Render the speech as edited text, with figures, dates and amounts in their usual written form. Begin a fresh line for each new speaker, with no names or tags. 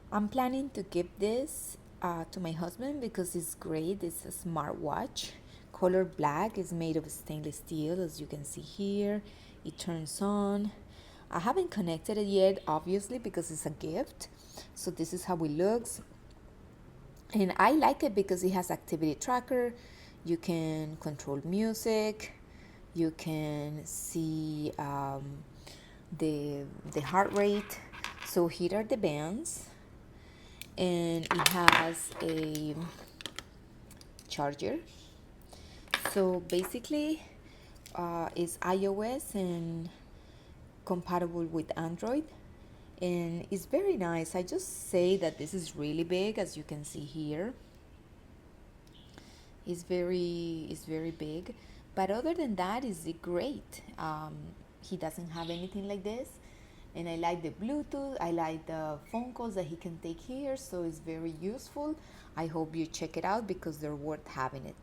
I'm planning to give this to my husband because it's great. It's a smartwatch, color black. It's made of stainless steel, as you can see here. It turns on. I haven't connected it yet, obviously, because it's a gift. So this is how it looks. And I like it because it has activity tracker. You can control music. You can see the heart rate. So here are the bands, and it has a charger. So basically, it's iOS and compatible with Android, and it's very nice. I just say that this is really big, as you can see here. It's very big, but other than that, is it great. He doesn't have anything like this, and I like the Bluetooth. I like the phone calls that he can take here, so it's very useful. I hope you check it out because they're worth having it.